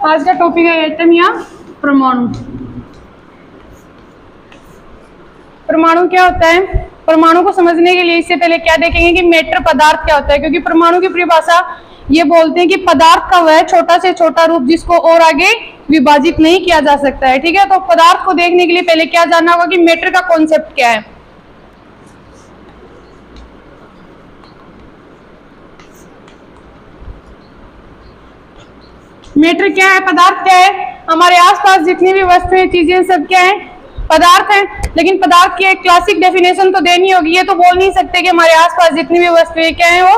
आज का टॉपिक है एटम या परमाणु। परमाणु क्या होता है? परमाणु को समझने के लिए इससे पहले क्या देखेंगे कि मैटर पदार्थ क्या होता है, क्योंकि परमाणु की परिभाषा ये बोलते हैं कि पदार्थ का वह छोटा से छोटा रूप जिसको और आगे विभाजित नहीं किया जा सकता है। ठीक है, तो पदार्थ को देखने के लिए पहले क्या जानना होगा कि मैटर का कॉन्सेप्ट क्या है। मैटर क्या है? पदार्थ क्या है? हमारे आसपास जितनी भी वस्तुएं चीजें सब क्या है? पदार्थ है। लेकिन पदार्थ की एक क्लासिक डेफिनेशन तो देनी होगी, ये तो बोल नहीं सकते कि हमारे आसपास जितनी भी वस्तुएं क्या है वो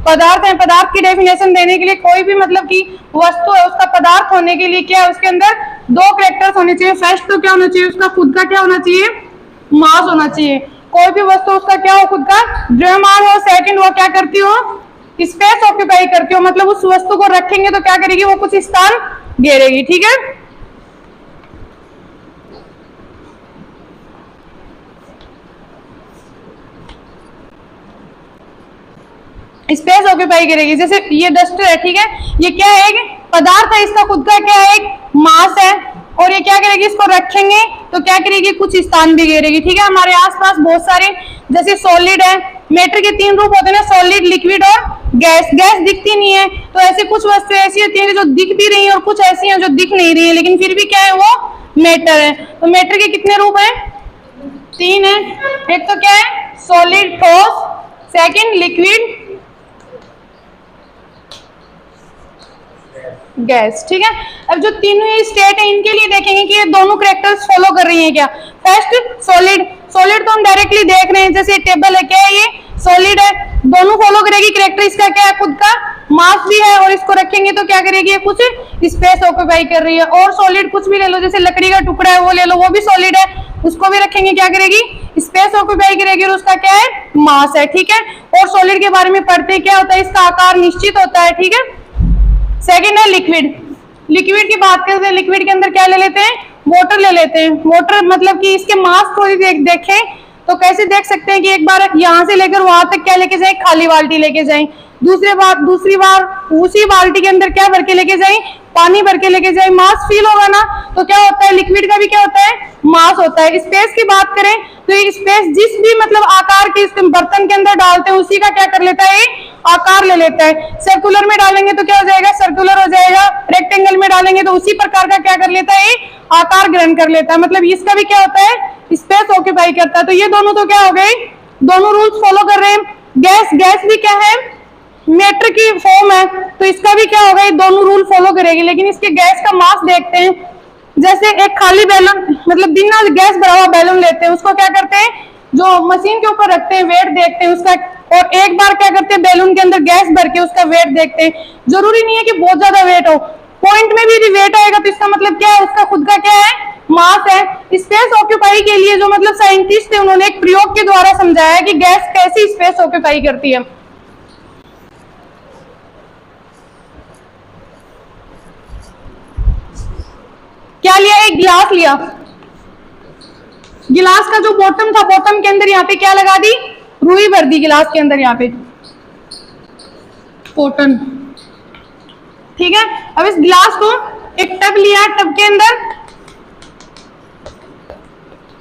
पदार्थ है। पदार्थ की डेफिनेशन देने के लिए कोई भी मतलब की वस्तु है उसका पदार्थ होने के लिए क्या है, उसके अंदर दो कैरेक्टर्स होने चाहिए। फर्स्ट तो क्या होना चाहिए, उसका खुद का क्या होना चाहिए, मास होना चाहिए। कोई भी वस्तु उसका क्या हो, खुद का द्रव्यमान हो। सेकंड वो क्या करती हो, स्पेस ऑक्यूपाई करती हो, मतलब उस वस्तु को रखेंगे तो क्या करेगी, वो कुछ स्थान घेरेगी। ठीक है, स्पेस ऑक्यूपाई करेगी। जैसे ये डस्टर है, ठीक है, ये क्या है, एक पदार्थ है, इसका खुद का क्या है, एक मास है। और ये क्या करेगी, इसको रखेंगे तो क्या करेगी, कुछ स्थान भी घेरेगी। ठीक है, हमारे आसपास बहुत सारे जैसे सॉलिड है, मैटर के तीन रूप होते हैं, सॉलिड, लिक्विड और गैस। गैस दिखती नहीं है, तो ऐसे कुछ वस्तुएं ऐसी होती हैं जो दिख भी रही है और कुछ ऐसी हैं जो दिख नहीं रही है, लेकिन फिर भी क्या है, वो मैटर है। तो मैटर के कितने रूप हैं, तीन है। एक तो क्या है, सॉलिड, ठोस, सेकंड लिक्विड, गैस। ठीक है, अब जो तीनों ये स्टेट है इनके लिए देखेंगे कि ये दोनों कैरेक्टर्स फॉलो कर रही हैं क्या। फर्स्ट सॉलिड, सॉलिड तो हम डायरेक्टली देख रहे हैं, जैसे टेबल है, क्या है ये, सॉलिड है, दोनों फॉलो करेगी। कैरेक्टर इसका क्या है, खुद का मास भी है, और इसको रखेंगे तो क्या करेगी, कुछ स्पेस ऑक्यूपाई कर रही है। और सॉलिड कुछ भी ले लो, जैसे लकड़ी का टुकड़ा है वो ले लो, वो भी सॉलिड है, उसको भी रखेंगे, क्या करेगी, स्पेस ऑक्यूपाई करेगी, और उसका क्या है, मास है। ठीक है, और सॉलिड के बारे में पढ़ते क्या होता है, इसका आकार निश्चित होता है। ठीक है, सेकेंड है लिक्विड। लिक्विड की बात करते हैं, लिक्विड के अंदर क्या ले लेते हैं, वाटर ले लेते हैं। वाटर मतलब कि इसके मास थोड़ी देखें तो कैसे देख सकते हैं कि एक बार यहाँ से लेकर वहां तक क्या लेके जाए, खाली बाल्टी लेके जाए। दूसरी बार उसी बाल्टी के अंदर क्या भर के लेके जाए, पानी भर के लेके जाए। मास फील होगा ना, तो क्या होता है, लिक्विड का भी क्या होता है, मास होता है। स्पेस की बात करें तो ये स्पेस जिस भी मतलब आकार के इस बर्तन के अंदर डालते हैं उसी का क्या कर लेता है, आकार ले लेता है। सर्कुलर में डालेंगे तो क्या हो जाएगा, सर्कुलर हो जाएगा। रेक्टेंगल में डालेंगे तो उसी प्रकार का क्या कर लेता है, आकार ग्रहण कर लेता है। मतलब इसका भी क्या होता है, स्पेस ऑक्यूपाई करता है। तो ये दोनों तो क्या हो गए, दोनों रूल्स फॉलो कर रहे हैं। गैस, गैस भी क्या है, मैटर की फॉर्म है, तो इसका भी क्या होगा, ये दोनों रूल फॉलो करेगी। लेकिन इसके गैस का मास देखते हैं, जैसे एक खाली बैलून मतलब बिना गैस भरा हुआ बैलून लेते हैं, उसको क्या करते हैं, जो मशीन के ऊपर रखते हैं, वेट देखते हैं उसका, और एक बार क्या करते हैं, बैलून के अंदर गैस भर के उसका वेट देखते हैं। जरूरी नहीं है कि बहुत ज्यादा वेट हो, पॉइंट में भी यदि वेट आएगा तो इसका मतलब क्या है, उसका खुद का क्या है, मास है। स्पेस ऑक्यूपाई के लिए जो मतलब साइंटिस्ट थे उन्होंने एक प्रयोग के द्वारा समझाया कि गैस कैसी स्पेस ऑक्यूपाई करती है। क्या लिया, एक गिलास लिया, गिलास का जो बॉटम था, बॉटम के अंदर यहाँ पे क्या लगा दी, रुई भर दी गिलास के अंदर, यहाँ पे कॉटन। ठीक है, अब इस गिलास को एक टब लिया, टब के अंदर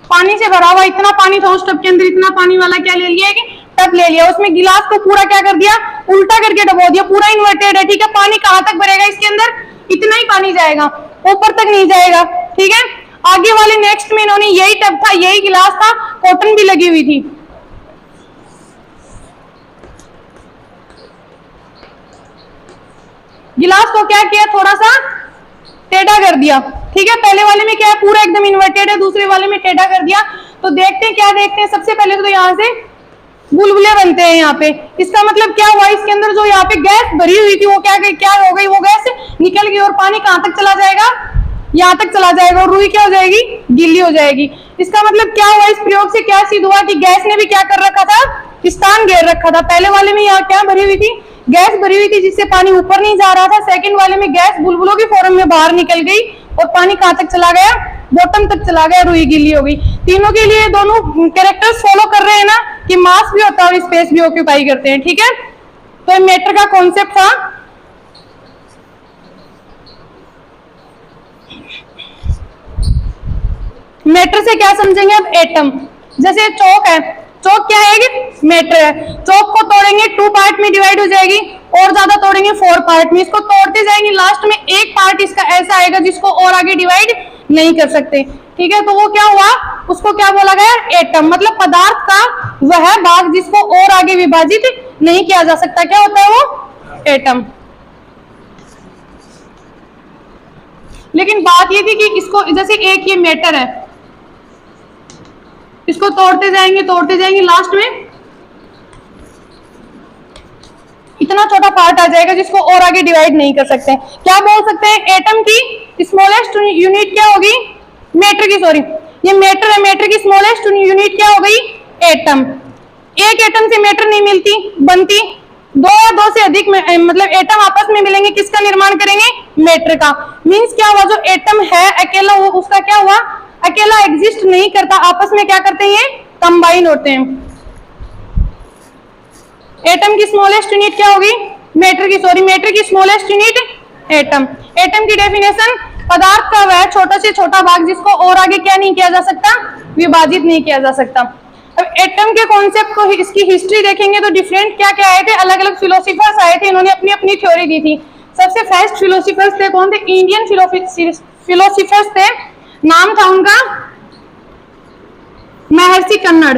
पानी से भरा हुआ इतना पानी था, उस टब के अंदर इतना पानी वाला क्या ले लिया, कि टब ले लिया, उसमें गिलास को पूरा क्या कर दिया, उल्टा करके डबो दिया, पूरा इन्वर्टेड है। ठीक है, पानी कहां तक भरेगा इसके अंदर, इतना ही पानी जाएगा, ऊपर तक नहीं जाएगा। ठीक है, आगे वाले नेक्स्ट में इन्होंने यही टब था, यही गिलास था, कॉटन भी लगी हुई थी। गिलास को क्या किया, थोड़ा सा टेढ़ा कर दिया। ठीक है, पहले वाले में क्या है, पूरा एकदम इन्वर्टेड है, दूसरे वाले में टेढ़ा कर दिया। तो देखते हैं क्या देखते हैं, सबसे पहले तो यहाँ से बुलबुले बनते हैं यहाँ पे। इसका मतलब क्या हुआ, इसके अंदर जो यहाँ पे गैस भरी हुई थी वो क्या हो गई, वो गैस निकल गई, और पानी कहां तक चला जाएगा, यहाँ तक चला जाएगा, और रुई क्या हो जाएगी, गीली हो जाएगी। इसका मतलब क्या हुआ, इस प्रयोग से क्या सिद्ध हुआ कि गैस ने भी क्या कर रखा था, स्थान घेर रखा था। पहले वाले में यहाँ क्या भरी हुई थी, गैस भरी हुई थी, जिससे पानी ऊपर नहीं जा रहा था। सेकंड वाले में गैस बुलबुलों की फॉर्म में बाहर निकल गई, और पानी कहां तक चला गया, बॉटम तक चला गया, रुई गीली हो गई। तीनों के लिए दोनों कैरेक्टर्स फॉलो कर रहे हैं ना, कि मास भी होता है और स्पेस भी ऑक्यूपाई करते हैं। ठीक है, तो मैटर का कॉन्सेप्ट था मैटर से क्या समझेंगे अब, एटम। जैसे चौक है, चौक क्या है, मैटर है। चौक को तोड़ेंगे 2 पार्ट में डिवाइड हो जाएगी, और ज्यादा तोड़ेंगे 4 पार्ट में। इसको तोड़ते जाएंगे, लास्ट में एक पार्ट इसका ऐसा आएगा जिसको और आगे डिवाइड नहीं कर सकते, ठीक है। तो वो क्या हुआ, उसको क्या बोला गया, एटम। मतलब पदार्थ का वह भाग जिसको और आगे विभाजित नहीं किया जा सकता, क्या होता है वो, एटम। लेकिन बात ये थी कि इसको, जैसे एक ये मैटर है, इसको तोड़ते जाएंगे, लास्ट में इतना छोटा पार्ट आ जाएगा जिसको और आगे डिवाइड नहीं कर सकते। क्या बोल सकते हैं, एटम की स्मॉलेस्ट यूनिट क्या होगी, मैटर की, सॉरी ये मैटर है, मैटर की स्मॉलेस्ट यूनिट क्या हो गई, एटम। एक एटम से मैटर नहीं मिलती, बनती। 2 या 2 से अधिक मतलब एटम आपस में मिलेंगे, किसका निर्माण करेंगे, मैटर का। मींस क्या हुआ, जो एटम है अकेला, वो उसका क्या हुआ, अकेला एग्जिस्ट नहीं करता, आपस में क्या करते हैं, कंबाइन होते हैं। एटम की स्मॉलेस्ट यूनिट क्या होगी, मैटर की, सॉरी मैटर की स्मॉलेस्ट यूनिट एटम। एटम की डेफिनेशन, पदार्थ का वह छोटा से छोटा भाग जिसको और आगे क्या नहीं किया जा सकता, विभाजित नहीं किया जा सकता। अब एटम के कॉन्सेप्ट को, इसकी हिस्ट्री देखेंगे तो डिफरेंट क्या क्या आए थे, अलग अलग फिलोसफर्स आए थे, इन्होंने अपनी अपनी थ्योरी दी थी। सबसे फर्स्ट फिलोसफर्स थे कौन थे, इंडियन फिलोसफर्स थे, नाम था उनका महर्षि कन्नड़।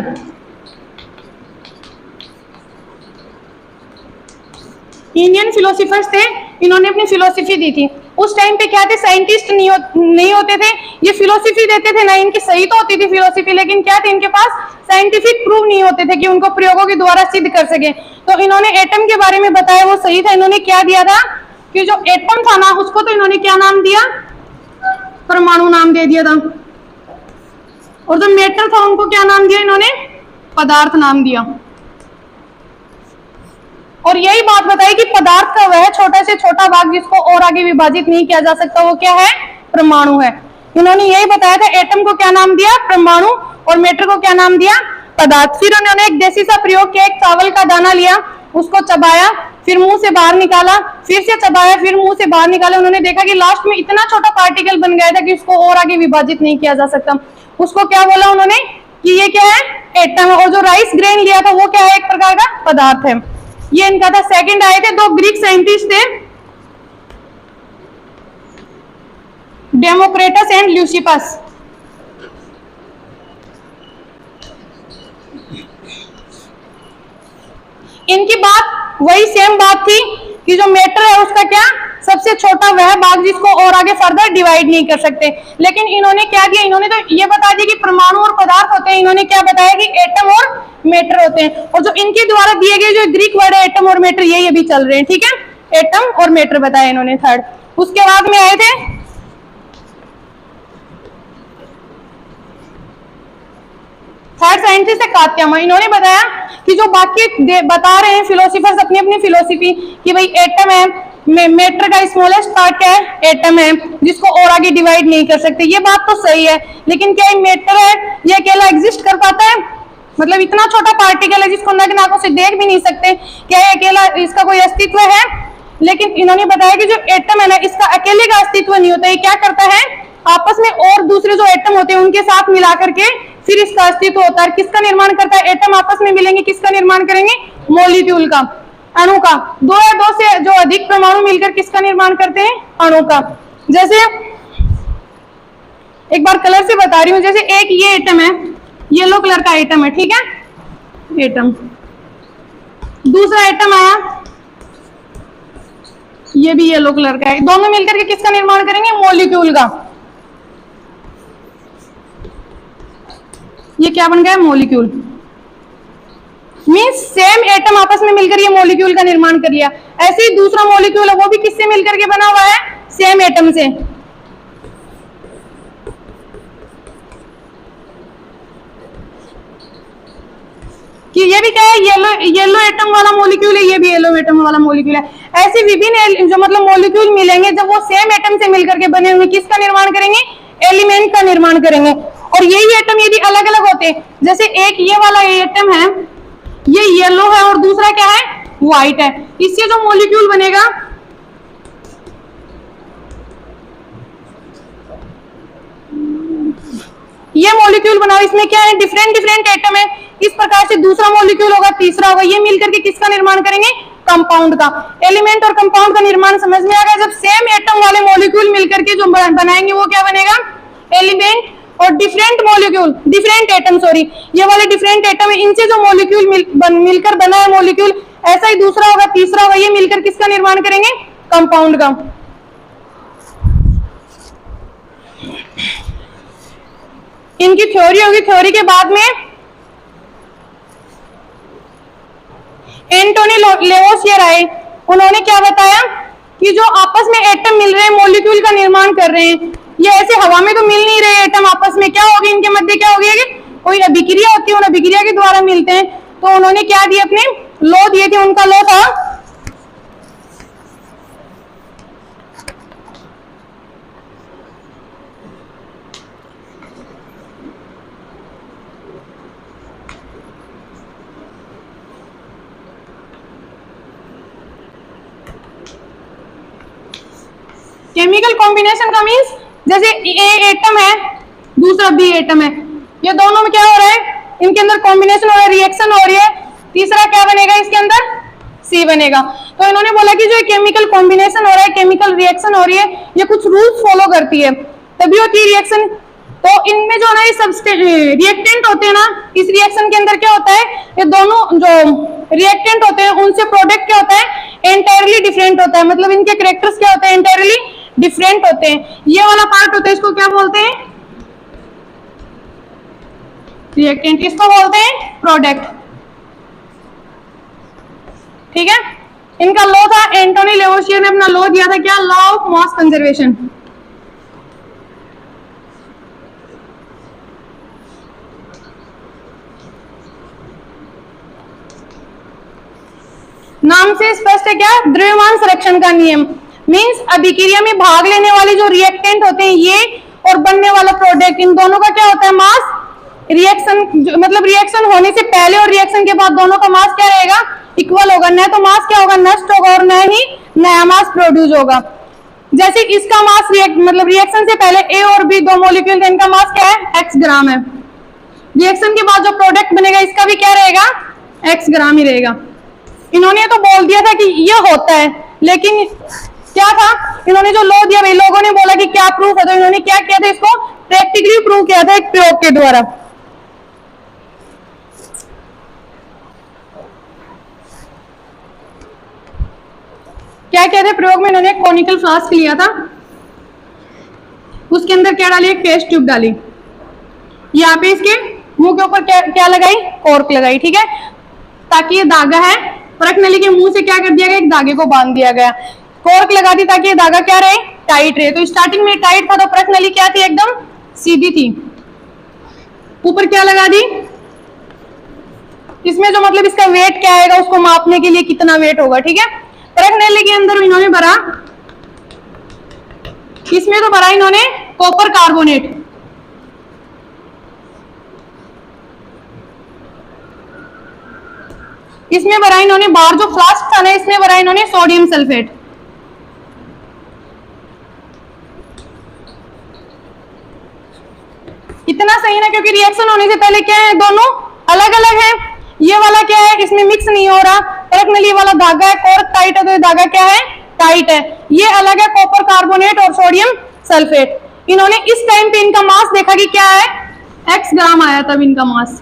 इंडियन फिलोसफर्स थे, इन्होंने अपनी फिलोसफी दी थी। उस टाइम पे क्या थे, साइंटिस्ट नहीं होते थे, ये फिलोसफी देते थे ना, इनकी सही तो होती थी फिलोसफी, लेकिन क्या थे, इनके पास साइंटिफिक प्रूफ नहीं होते थे कि उनको प्रयोगों के द्वारा सिद्ध कर सके। तो इन्होंने एटम के बारे में बताया, वो सही था। इन्होंने क्या दिया था कि जो एटम था ना, उसको तो इन्होंने क्या नाम दिया, परमाणु नाम दे दिया था, और जो मैटर था उनको क्या नाम दिया इन्होंने, पदार्थ नाम दिया। और यही बात बताई कि पदार्थ का वह छोटा से छोटा भाग जिसको और आगे विभाजित नहीं किया जा सकता, वो क्या है, परमाणु है। इन्होंने यही बताया था, एटम को क्या नाम दिया, परमाणु, और मैटर को क्या नाम दिया, पदार्थ। फिर उन्होंने एक देसी सा प्रयोग किया, एक चावल का दाना लिया, उसको चबाया, फिर मुंह से बाहर निकाला, फिर से चबाया, फिर मुंह से बाहर निकाला। उन्होंने देखा कि लास्ट में इतना छोटा पार्टिकल बन गया था कि उसको और आगे विभाजित नहीं किया जा सकता। उसको क्या बोला उन्होंने कि ये क्या है, एटम है। और जो राइस ग्रेन लिया था वो क्या है, एक प्रकार का पदार्थ है। ये इनका था। सेकंड आए थे 2 ग्रीक साइंटिस्ट थे, डेमोक्रेटस एंड ल्यूसिपस। इनकी बात वही सेम बात थी कि जो मैटर है उसका क्या, सबसे छोटा वह भाग जिसको और आगे फर्दर डिवाइड नहीं कर सकते। लेकिन इन्होंने क्या किया, इन्होंने तो ये बता दिया कि परमाणु और पदार्थ होते हैं, इन्होंने क्या बताया कि एटम और मैटर होते हैं। और जो इनके द्वारा दिए गए जो ग्रीक वर्ड है एटम और मैटर, यही अभी चल रहे हैं, ठीक है, एटम और मैटर बताया इन्होंने थर्ड। उसके बाद में आए थे थर्ड साइंटिस्ट है कात्यामा। इन्होंने बताया कि जो बाकी बता रहे हैं फिलोसफर्स अपनी अपनी फिलोसफी कि भाई एटम है, मैटर का स्मॉलेस्ट पार्ट क्या है, एटम है, जिसको और आगे डिवाइड नहीं कर सकते। ये बात तो सही है, लेकिन क्या मैटर है ये अकेला एग्जिस्ट कर पाता है, मतलब इतना छोटा पार्टिकल है जिसको आंखों से देख भी नहीं सकते, क्या ये अकेला इसका कोई अस्तित्व है। लेकिन इन्होंने बताया कि जो एटम है ना, इसका अकेले का अस्तित्व नहीं होता, ये क्या करता है, आपस में और दूसरे जो एटम होते हैं उनके साथ मिला करके फिर इसका अस्तित्व होता है। किसका निर्माण करता है, एटम आपस में मिलेंगे, किसका निर्माण करेंगे, मॉलिक्यूल का, अणु का। 2 या 2 से जो अधिक परमाणु मिलकर किसका निर्माण करते हैं, अणु का। जैसे एक बार कलर से बता रही हूं, जैसे एक ये एटम है, येलो कलर का एटम है, ठीक है, एटम। दूसरा एटम आया, ये भी येलो कलर का है, दोनों मिलकर के किसका निर्माण करेंगे, मॉलिक्यूल का। ये क्या बन गया, मॉलिक्यूल। मींस सेम एटम आपस में मिलकर ये मॉलिक्यूल का निर्माण कर लिया। ऐसे ही दूसरा मॉलिक्यूल है, वो भी किससे मिलकर के बना हुआ है, सेम एटम से। कि ये भी क्या है, येलो एटम वाला मॉलिक्यूल है, ये भी येलो एटम वाला मॉलिक्यूल है। ऐसे विभिन्न जो मतलब मॉलिक्यूल मिलेंगे, जब वो सेम एटम से मिलकर के बने हुए, किसका निर्माण करेंगे, एलिमेंट का निर्माण करेंगे। और यही एटम यदि अलग अलग होते, जैसे एक ये वाला एटम है, ये येलो है और दूसरा क्या है, व्हाइट है, इससे जो मॉलिक्यूल बनेगा ये मॉलिक्यूल बनाओ, इसमें क्या है, डिफरेंट डिफरेंट एटम है। इस प्रकार से दूसरा मॉलिक्यूल होगा, तीसरा होगा, ये मिलकर के किसका निर्माण करेंगे, कंपाउंड का। एलिमेंट और कंपाउंड का निर्माण समझ में आ गया। जब सेम एटम वाले मॉलिक्यूल मिलकर के जो बनाएंगे वो क्या बनेगा, एलिमेंट। और different molecule, different atom, sorry, ये वाले डिफरेंट एटम है, इनसे जो मॉलिक्यूल मिलकर बना है मॉलिक्यूल, ऐसा ही दूसरा होगा, तीसरा होगा, ये मिलकर किसका निर्माण करेंगे, कंपाउंड का। इनकी थ्योरी होगी। थ्योरी के बाद में एंटोनी लेवोसियर आए, उन्होंने क्या बताया कि जो आपस में एटम मिल रहे हैं, मॉलिक्यूल का निर्माण कर रहे हैं, ये ऐसे हवा में तो मिल नहीं रहे एटम आपस में, क्या होगी इनके मध्य, क्या होगी, कोई अभिक्रिया होती है, उन अभिक्रिया के द्वारा मिलते हैं। तो उन्होंने क्या दिए, अपने लॉ दिए थे। उनका लॉ था केमिकल कॉम्बिनेशन का मीन्स, जैसे ए एटम है, दूसरा बी एटम है, ये दोनों में क्या हो रहा है, इनके अंदर कॉम्बिनेशन हो रहा है, रिएक्शन हो रही है, तीसरा क्या बनेगा इसके अंदर, सी बनेगा। तो इन्होंने बोला कि जो केमिकल कॉम्बिनेशन हो रहा है, केमिकल रिएक्शन हो रही है, ये कुछ रूल्स फॉलो करती है, तभी होती है रिएक्शन। तो इनमें जो ना ये रिएक्टेंट होते हैं ना, इस रिएक्शन के अंदर क्या होता है, ये दोनों जो रिएक्टेंट होते हैं उनसे प्रोडक्ट क्या होता है, एंटायरली डिफरेंट होता है। मतलब इनके कैरेक्टर्स क्या होते हैं, एंटायरली डिफरेंट होते हैं। ये वाला पार्ट होता है, इसको क्या बोलते हैं, रिएक्टेंट, इसको बोलते हैं प्रोडक्ट। ठीक है, इनका लॉ था, एंटोनी लेवोसियर ने अपना लॉ दिया था, क्या, लॉ ऑफ मास कंजर्वेशन। नाम से स्पष्ट है, क्या, द्रव्यमान संरक्षण का नियम। मींस अभिक्रिया में भाग लेने वाले जो रिएक्टेंट होते हैं ये, और बनने वाला प्रोडक्ट, इन दोनों का क्या होता है, मास। रिएक्शन मतलब रिएक्शन होने से पहले और रिएक्शन के बाद दोनों का मास क्या रहेगा, इक्वल होगा। न तो मास क्या होगा, नष्ट होगा, और न ही नया मास प्रोड्यूस होगा। जैसे इसका मास मतलब रिएक्शन से पहले ए और बी दो मॉलिक्यूल, इनका मास क्या है, एक्स ग्राम है। रिएक्शन के बाद जो प्रोडक्ट बनेगा इसका भी क्या रहेगा, एक्स ग्राम ही रहेगा। इन्होंने तो बोल दिया था कि ये होता है, लेकिन क्या था, इन्होंने जो लॉ दिया, भाई लोगों ने बोला कि क्या प्रूफ है, तो इन्होंने क्या किया था, इसको प्रैक्टिकली प्रूव किया था एक प्रयोग के द्वारा। क्या किया था प्रयोग में, इन्होंने कॉनिकल फ्लास्क लिया था, उसके अंदर क्या डाली, एक टेस्ट ट्यूब डाली, यहाँ पे इसके मुंह के ऊपर क्या लगाई, कॉर्क लगाई। ठीक है, ताकि ये धागा है, परख नली के मुंह से क्या कर दिया गया, एक धागे को बांध दिया गया, कॉर्क लगा दी ताकि ये धागा क्या रहे, टाइट रहे। तो स्टार्टिंग में टाइट था, तो परख नली क्या थी, एकदम सीधी थी। ऊपर क्या लगा दी, इसमें जो मतलब इसका वेट क्या आएगा, उसको मापने के लिए कितना वेट होगा। ठीक है, परख नली के अंदर इन्होंने भरा, इसमें तो भरा इन्होंने कॉपर कार्बोनेट, इसमें भरा इन्होंने, बाहर जो फ्लास्क था ना, इसमें भरा इन्होंने सोडियम सल्फेट। इतना सही ना, क्योंकि रिएक्शन होने से पहले क्या है, दोनों अलग अलग है। ये वाला क्या है, इसमें मिक्स नहीं हो रहा, परख नली वाला धागा है, कॉर्क टाइट है, तो ये धागा क्या है, टाइट है। ये अलग है, कॉपर कार्बोनेट और सोडियम सल्फेट। इन्होंने इस टाइम पे इनका मास देखा कि क्या है, एक्स ग्राम आया तब इनका मास।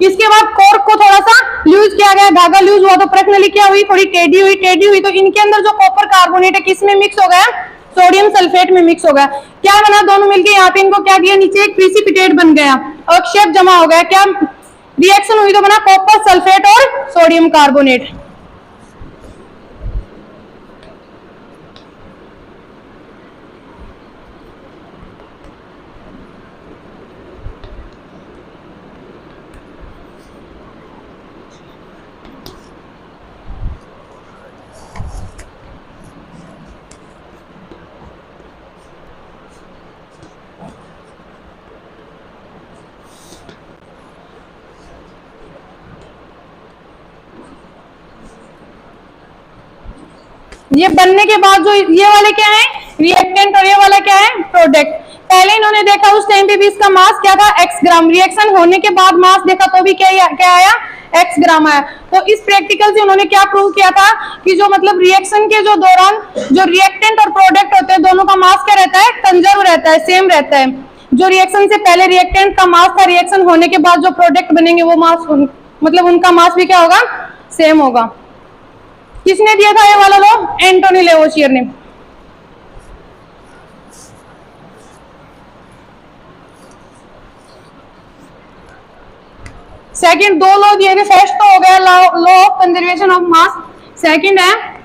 इसके बाद कॉर्क को थोड़ा सा लूज किया गया, धागा लूज हुआ, तो परख नली क्या हुई, थोड़ी टेढ़ी हुई, तो इनके अंदर जो कॉपर कार्बोनेट है किस में मिक्स हो गया, सोडियम सल्फेट में मिक्स हो गया। क्या बना, दोनों मिलके यहाँ पे इनको क्या दिया, नीचे एक प्रिसिपिटेट बन गया, अवक्षेप जमा हो गया। क्या रिएक्शन हुई, तो बना कॉपर सल्फेट और सोडियम कार्बोनेट। ये बनने के बाद जो ये वाले क्या है, रिएक्टेंट, और ये वाला क्या है, प्रोडक्ट। पहले इन्होंने देखा उस टाइम पे भी इसका मास क्या था, x ग्राम। रिएक्शन होने के बाद मास देखा तो भी क्या आया, x ग्राम आया। तो इस प्रैक्टिकल से उन्होंने क्या प्रूव किया था कि जो मतलब रिएक्शन के जो दौरान जो रिएक्टेंट और प्रोडक्ट होते हैं दोनों का मास क्या रहता है, कंजर्व रहता है, सेम रहता है। जो रिएक्शन से पहले रिएक्टेंट का मास था, रिएक्शन होने के बाद जो प्रोडक्ट बनेंगे वो मास मतलब उनका मास भी क्या होगा, सेम होगा। किसने दिया था ये वाला लॉ, एंटोनी लेवोशियर ने। सेकंड दो लॉ दिए थे, फर्स्ट तो हो गया law of conservation of mass, second है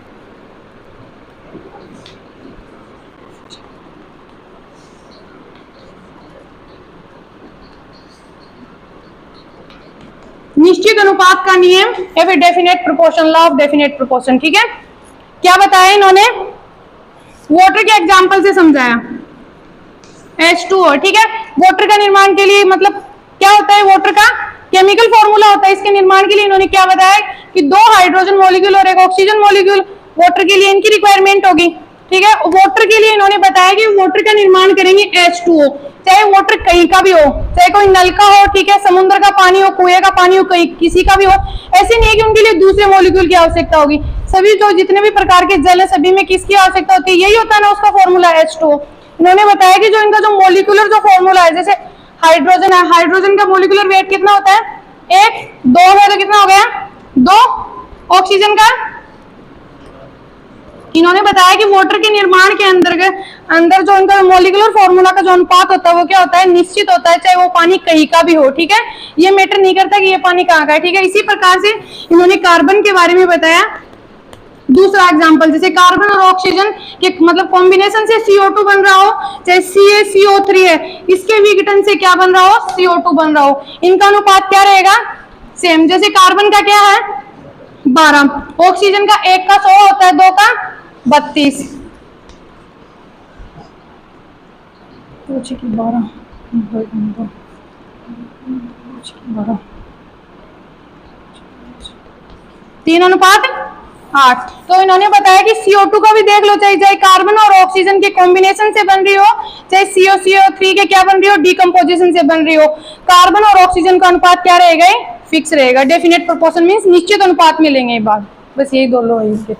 निश्चित अनुपात का नियम या फिर definite proportion, law of definite proportion. ठीक है, क्या बताया इन्होंने, वाटर के एग्जांपल से समझाया, H2O। ठीक है, वाटर का निर्माण के लिए मतलब क्या होता है, वाटर का केमिकल फॉर्मूला होता है। इसके निर्माण के लिए इन्होंने क्या बताया कि 2 हाइड्रोजन मॉलिक्यूल और 1 ऑक्सीजन मॉलिक्यूल वाटर के लिए इनकी रिक्वायरमेंट होगी। ठीक है, वाटर के लिए इन्होंने बताया कि वाटर का निर्माण करेंगे H2O, चाहे वाटर कहीं का भी हो, चाहे कोई नल का हो, ठीक है, समुद्र का पानी हो, कुएं का पानी हो, कहीं किसी का भी हो। ऐसे नहीं है कि उनके लिए दूसरे मॉलिक्यूल की आवश्यकता होगी। सभी जो जितने भी प्रकार के जल है सभी में किसकी आवश्यकता होती है, यही होता है ना उसका फॉर्मूला H2O। इन्होंने बताया कि जो इनका जो मॉलिक्यूलर जो फॉर्मूला है, जैसे हाइड्रोजन है, हाइड्रोजन का मॉलिक्यूलर वेट कितना होता है, 1, 2 है तो कितना हो गया 2। ऑक्सीजन का इन्होंने बताया कि वाटर के निर्माण के अंदर जो इनका मॉलिक्यूलर फॉर्मूला का जो अनुपात होता है वो क्या होता है, निश्चित होता है, चाहे वो पानी कहीं का भी हो। ठीक है, ये मैटर नहीं करता कि ये पानी कहाँ का है। ठीक है, इसी प्रकार से इन्होंने कार्बन के बारे में बताया। दूसरा एग्जांपल, जैसे कार्बन और ऑक्सीजन के मतलब कॉम्बिनेशन से CO2 बन रहा हो, चाहे CaCO3 है, इसके विघटन से क्या बन रहा हो, CO2 बन रहा हो, इनका अनुपात क्या रहेगा, सेम। जैसे कार्बन का क्या है 12, ऑक्सीजन का 1 का 100 होता है, 2 का 32, 3 अनुपात 8। तो इन्होंने बताया कि CO2 का भी देख लो, चाहे कार्बन और ऑक्सीजन के कॉम्बिनेशन से बन रही हो, चाहे CaCO3 के क्या बन रही हो, डिकम्पोजिशन से बन रही हो, कार्बन और ऑक्सीजन का अनुपात क्या रहेगा, फिक्स रहेगा। डेफिनेट प्रोपोर्शन मींस निश्चित अनुपात में लेंगे ये बात, बस यही दो लो है इसके।